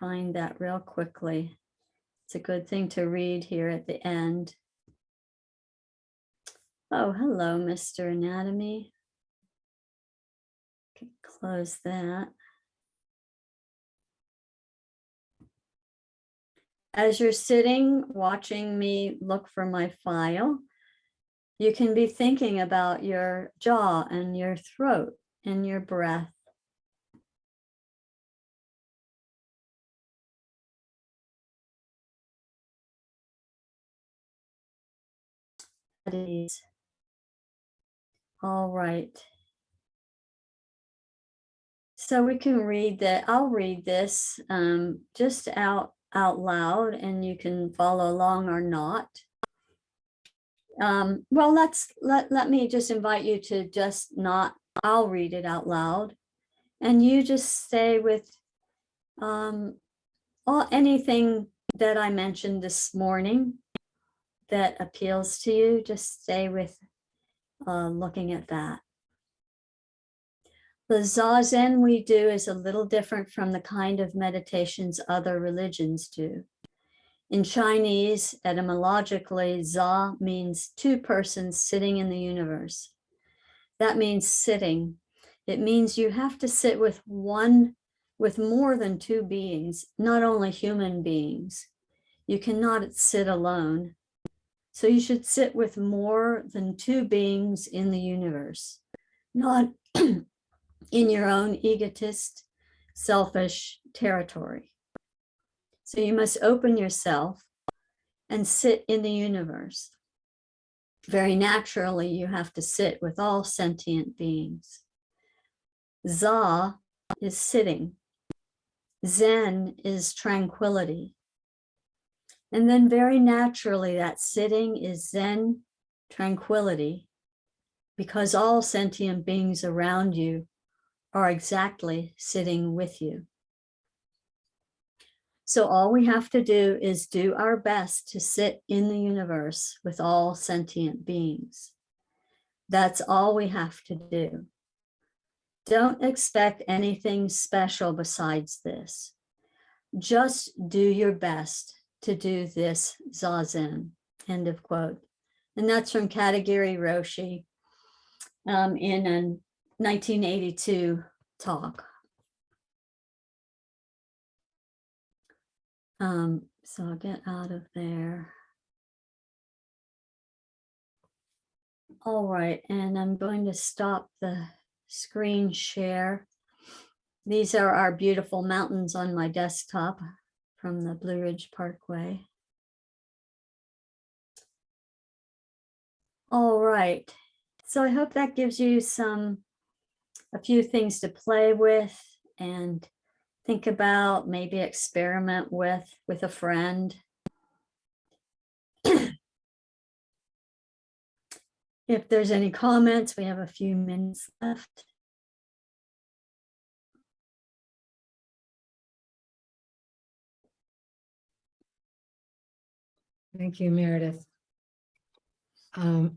find that real quickly. It's a good thing to read here at the end. Oh, hello, Mr. Anatomy. Okay, close that. As you're sitting, watching me look for my file, you can be thinking about your jaw and your throat and your breath. All right. So we can read that. I'll read this just out loud, and you can follow along or not. Well, let me just invite you to just not, I'll read it out loud. And you just stay with anything that I mentioned this morning that appeals to you, just stay with looking at that. The zazen we do is a little different from the kind of meditations other religions do. In Chinese, etymologically, za means two persons sitting in the universe. That means sitting. It means you have to sit with more than two beings, not only human beings. You cannot sit alone. So you should sit with more than two beings in the universe, not in your own egotist, selfish territory. So you must open yourself and sit in the universe. Very naturally, you have to sit with all sentient beings. Za is sitting. Zen is tranquility. And then very naturally, that sitting is Zen tranquility, because all sentient beings around you are exactly sitting with you. So all we have to do is do our best to sit in the universe with all sentient beings. That's all we have to do. Don't expect anything special besides this. Just do your best to do this zazen, end of quote. And that's from Katagiri Roshi in a 1982 talk. So I'll get out of there. All right, and I'm going to stop the screen share. These are our beautiful mountains on my desktop from the Blue Ridge Parkway. All right, so I hope that gives you a few things to play with and think about, maybe experiment with a friend. If there's any comments, we have a few minutes left. Thank you, Meredith. I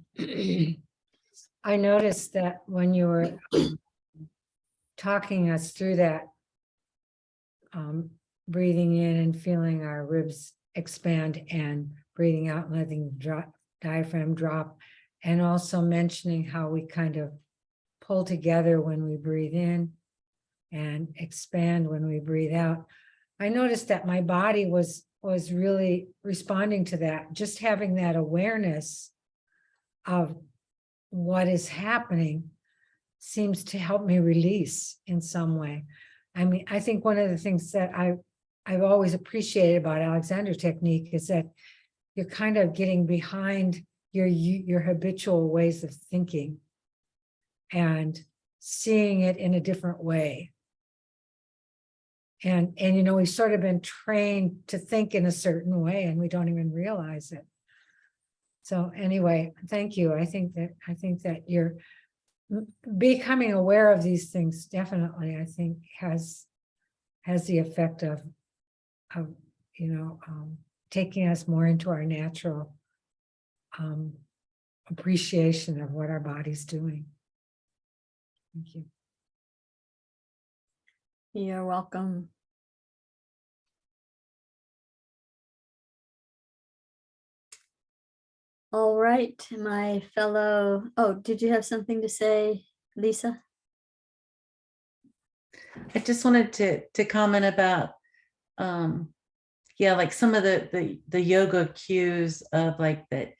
noticed that when you were talking us through that, breathing in and feeling our ribs expand and breathing out and letting the diaphragm drop, and also mentioning how we kind of pull together when we breathe in and expand when we breathe out. I noticed that my body was really responding to that, just having that awareness of what is happening seems to help me release in some way. I mean, I think one of the things that I've always appreciated about Alexander technique is that you're kind of getting behind your habitual ways of thinking and seeing it in a different way. And you know, we've sort of been trained to think in a certain way and we don't even realize it. So anyway, thank you. I think that you're becoming aware of these things definitely, I think has the effect of you know, taking us more into our natural appreciation of what our body's doing. Thank you. You're welcome. All right, my fellow, oh, did you have something to say, Lisa? I just wanted to comment about, yeah, like some of the yoga cues of like that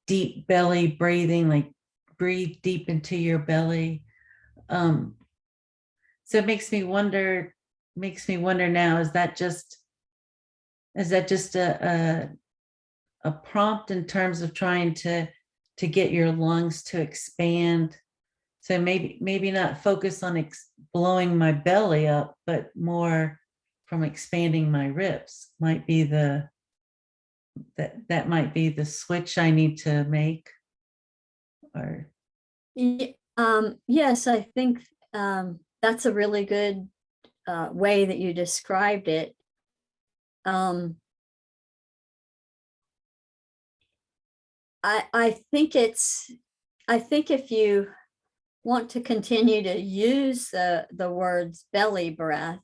deep belly breathing, like breathe deep into your belly. So it makes me wonder now, is that just a prompt in terms of trying to get your lungs to expand? So maybe not focus on blowing my belly up, but more from expanding my ribs might be that might be the switch I need to make. Or Yes, I think that's a really good way that you described it. I think if you want to continue to use the words belly breath,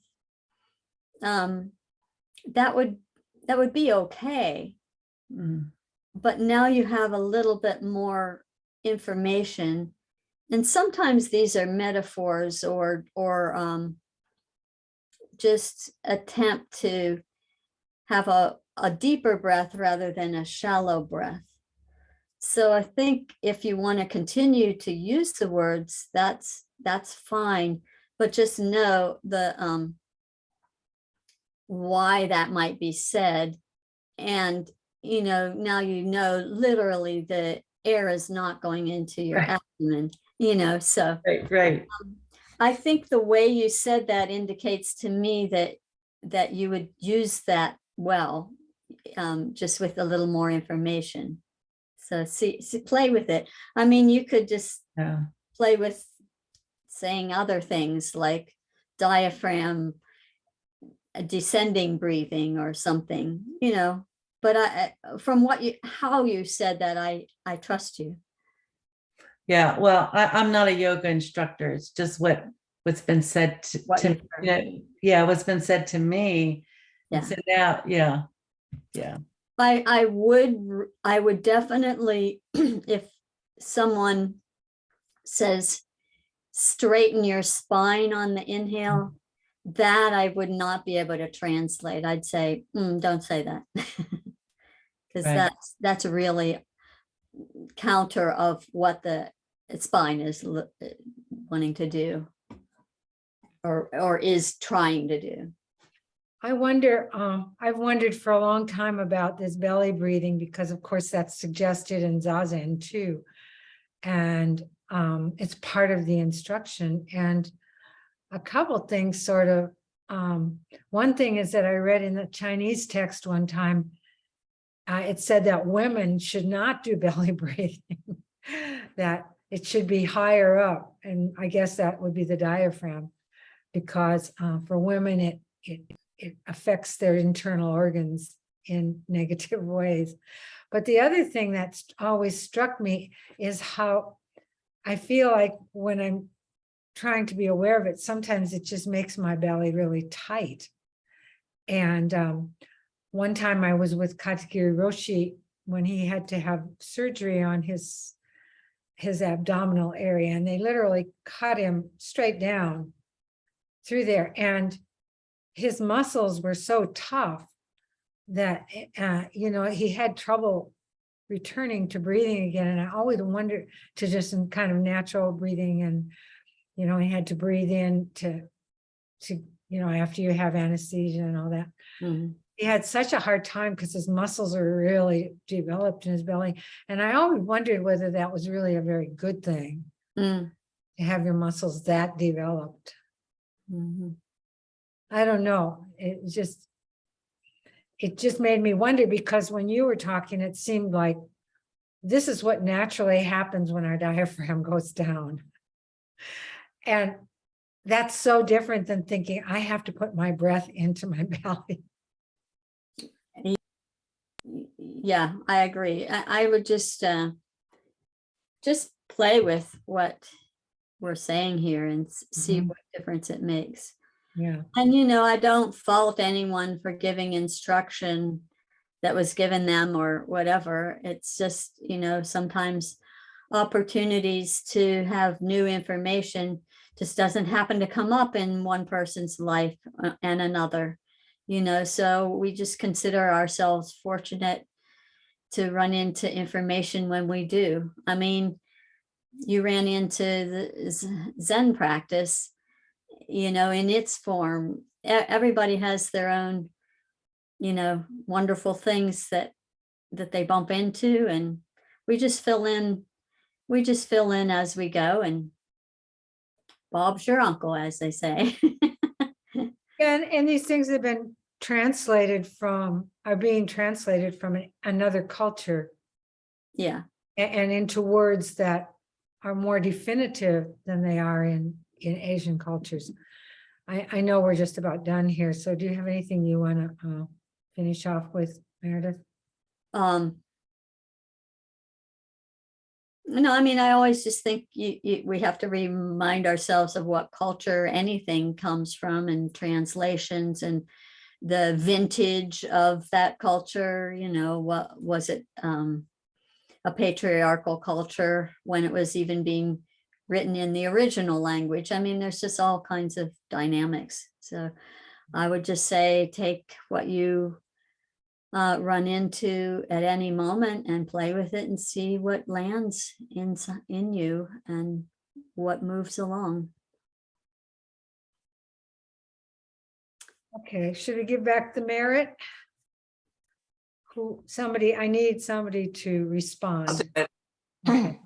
that would be okay. mm, But now you have a little bit more information, and sometimes these are metaphors or just attempt to have a deeper breath rather than a shallow breath. So I think if you want to continue to use the words, that's fine, but just know the why that might be said. And now literally the air is not going into your Right. abdomen, so right. I think the way you said that indicates to me that you would use that well, just with a little more information. So see, play with it. I mean, you could just Yeah. play with saying other things like diaphragm, descending breathing or something, but from how you said that, I trust you. Yeah, well, I'm not a yoga instructor. It's just what's been said What you've heard. yeah, what's been said to me. And Yeah. so now, yeah. I would definitely, if someone says straighten your spine on the inhale, that I would not be able to translate. I'd say, don't say that. Because Right. that's really counter of what the spine is wanting to do or is trying to do. I wonder, I've wondered for a long time about this belly breathing because of course that's suggested in zazen too. And it's part of the instruction. And a couple things sort of, one thing is that I read in the Chinese text one time, it said that women should not do belly breathing, that it should be higher up. And I guess that would be the diaphragm, because for women, it affects their internal organs in negative ways. But the other thing that's always struck me is how I feel like when I'm trying to be aware of it, sometimes it just makes my belly really tight. And one time I was with Katakiri Roshi when he had to have surgery on his abdominal area, and they literally cut him straight down through there. And his muscles were so tough that, he had trouble returning to breathing again. And I always wondered to just in kind of natural breathing, and, he had to breathe in to, after you have anesthesia and all that. Mm-hmm. He had such a hard time because his muscles are really developed in his belly. And I always wondered whether that was really a very good thing to have your muscles that developed. Mm-hmm. I don't know. It just made me wonder, because when you were talking, it seemed like this is what naturally happens when our diaphragm goes down. And that's so different than thinking I have to put my breath into my belly. Yeah, I agree. I would just play with what we're saying here and see what difference it makes. Yeah. And, I don't fault anyone for giving instruction that was given them or whatever. It's just, sometimes opportunities to have new information just doesn't happen to come up in one person's life and another, so we just consider ourselves fortunate to run into information when we do. I mean, you ran into the Zen practice, in its form. Everybody has their own, wonderful things that they bump into, and we just fill in as we go, and Bob's your uncle, as they say. And these things have been are being translated from another culture. Yeah. And into words that are more definitive than they are in Asian cultures. I know we're just about done here. So do you have anything you want to finish off with, Meredith? No, I mean, I always just think we have to remind ourselves of what culture anything comes from, and translations and the vintage of that culture. You know, what was it? A patriarchal culture when it was even being written in the original language. I mean, there's just all kinds of dynamics. So I would just say, take what you run into at any moment and play with it and see what lands in you and what moves along. Okay, should we give back the merit? I need somebody to respond. Okay.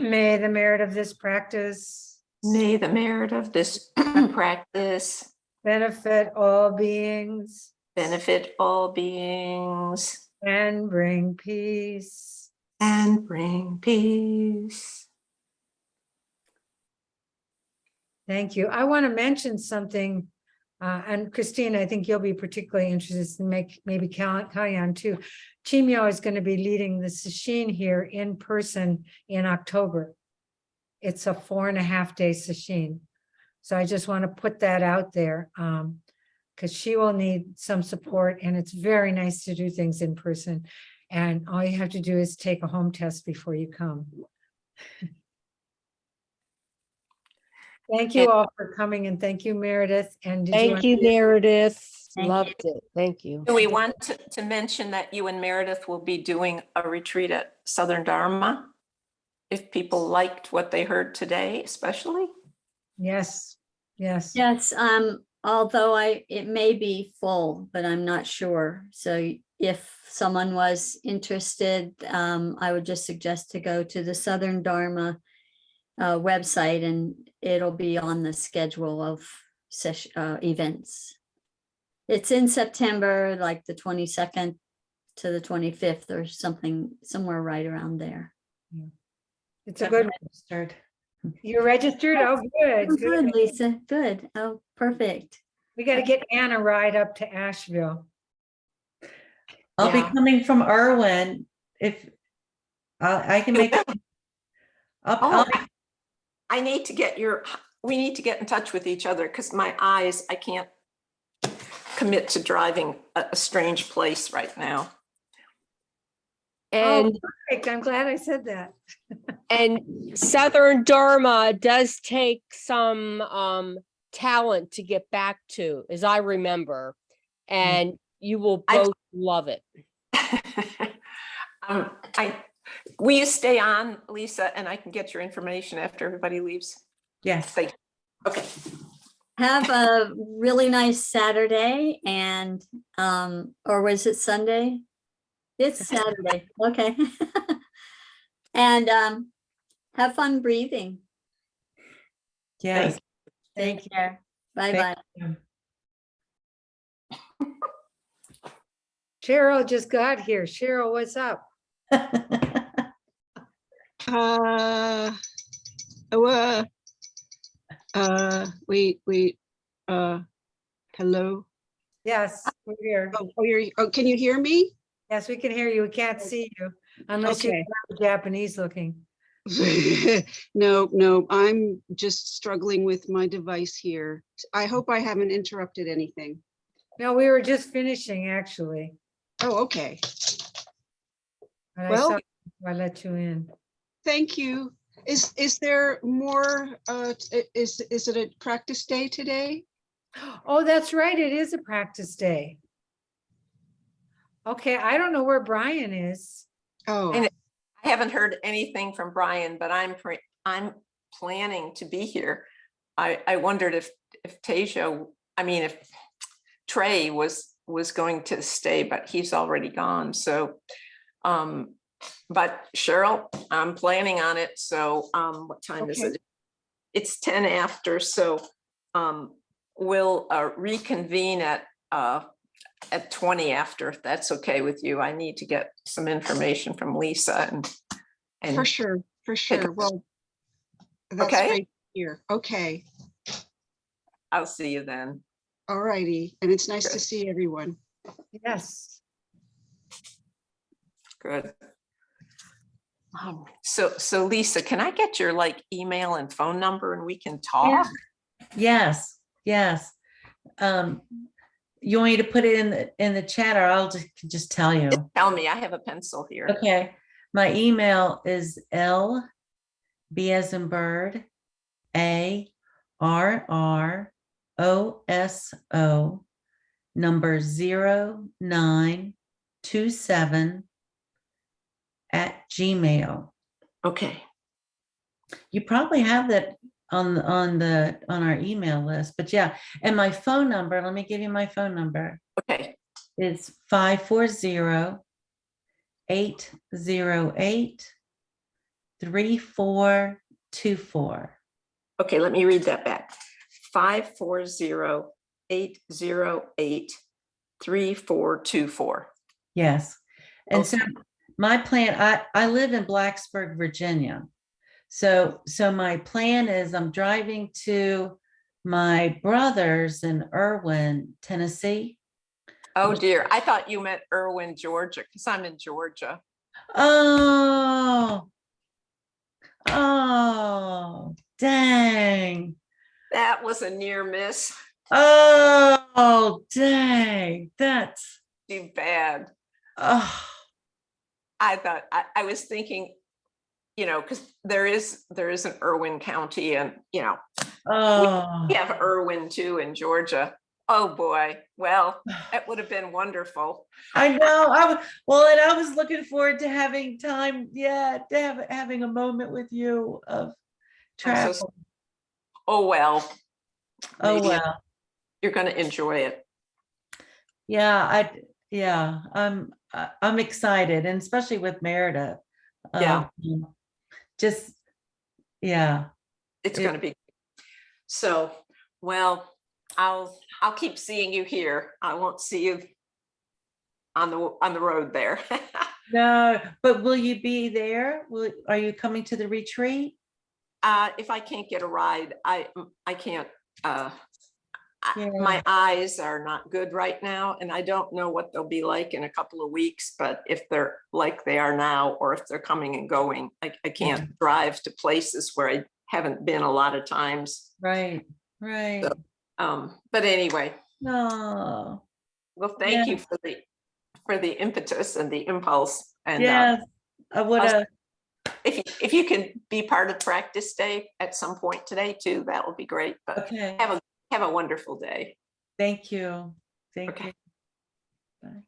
May the merit of this practice May the merit of this practice benefit all beings benefit all beings and bring peace. and bring peace. Thank you. I want to mention something, and Christine, I think you'll be particularly interested in maybe Kalyan too. Chimyo is going to be leading the sesshin here in person in October. It's a 4.5-day sesshin. So I just want to put that out there because she will need some support, and it's very nice to do things in person. And all you have to do is take a home test before you come. Thank you all for coming, and thank you, Meredith. And Thank you, Meredith. Thank Loved it. Thank you. Do we want to mention that you and Meredith will be doing a retreat at Southern Dharma? If people liked what they heard today, especially? Yes, yes. Yes, although it may be full, but I'm not sure. So if someone was interested, I would just suggest to go to the Southern Dharma website, and it'll be on the schedule of events. It's in September, like the 22nd to the 25th or something, somewhere right around there. It's a good one. Registered. You're registered? Oh, good. Oh, Good. good, Lisa. Good. Oh, perfect. We got to get Anna a ride up to Asheville. I'll Yeah. be coming from Irwin. If I can make it. Oh, I need to get we need to get in touch with each other because my eyes, I can't commit to driving a strange place right now. And Perfect. I'm glad I said that. and Southern Dharma does take some talent to get back to, as I remember, and you will both love it. Will you stay on, Lisa, and I can get your information after everybody leaves? Yes. Okay. Have a really nice Saturday, and or was it Sunday? It's Saturday. Okay. And have fun breathing. Yes. Take care. Bye-bye. Cheryl just got here. Cheryl, what's up? Wait, hello? Yes, we're here. Can you hear me? Yes, we can hear you. We can't see you unless you're Okay. Japanese looking. No, I'm just struggling with my device here. I hope I haven't interrupted anything. No, we were just finishing actually. Oh, okay. But Well- I let you in. Thank you. Is there more, is it a practice day today? Oh, that's right. It is a practice day. Okay, I don't know where Brian is. Oh, And I haven't heard anything from Brian, but I'm planning to be here. I wondered if if Trey was going to stay, but he's already gone. So, but Cheryl, I'm planning on it. So, what time is Okay. it? It's 10 after. So, we'll reconvene at 20 after, if that's okay with you. I need to get some information from Lisa and for sure. Well, That's Okay. great to hear. Okay, I'll see you then. all righty. And it's nice to Good. see everyone. Yes. Good. So Lisa, can I get your like email and phone number and we can talk? Yes, yes. You want me to put it in the chat, or I'll just tell you? Tell me, I have a pencil here. Okay, my email is L B as in bird, A R R O S O number 0927 @gmail. Okay. You probably have that on our email list, but yeah. And my phone number, let me give you my phone number. Okay. It's 540-808-3424. Okay, let me read that back. 540-808-3424. Yes. And so Okay. my plan, I live in Blacksburg, Virginia. So my plan is I'm driving to my brother's in Irwin, Tennessee. Oh dear, I thought you meant Irwin, Georgia, because I'm in Georgia. Oh, dang. That was a near miss. Oh, dang. That's, Too bad. oh, I thought I was thinking, because there is an Irwin County, and oh. we have Irwin too in Georgia. Oh boy, well, that would have been wonderful. I know. And I was looking forward to having time, to having a moment with you of travel. Oh well, Oh maybe well. you're going to enjoy it. Yeah, I'm excited, and especially with Meredith. Yeah. Just yeah. It's going to be. So, well, I'll keep seeing you here. I won't see you on the road there. No, but will you be there? Are you coming to the retreat? If I can't get a ride, I can't. Yeah. My eyes are not good right now, and I don't know what they'll be like in a couple of weeks. But if they're like they are now, or if they're coming and going, I can't drive to places where I haven't been a lot of times. Right. So, but anyway. No. Well, thank you for the impetus and the impulse. And yes, I would have. If you can be part of practice day at some point today too, that would be great. But Okay. have a wonderful day. Thank you. Thank Okay. you. Bye.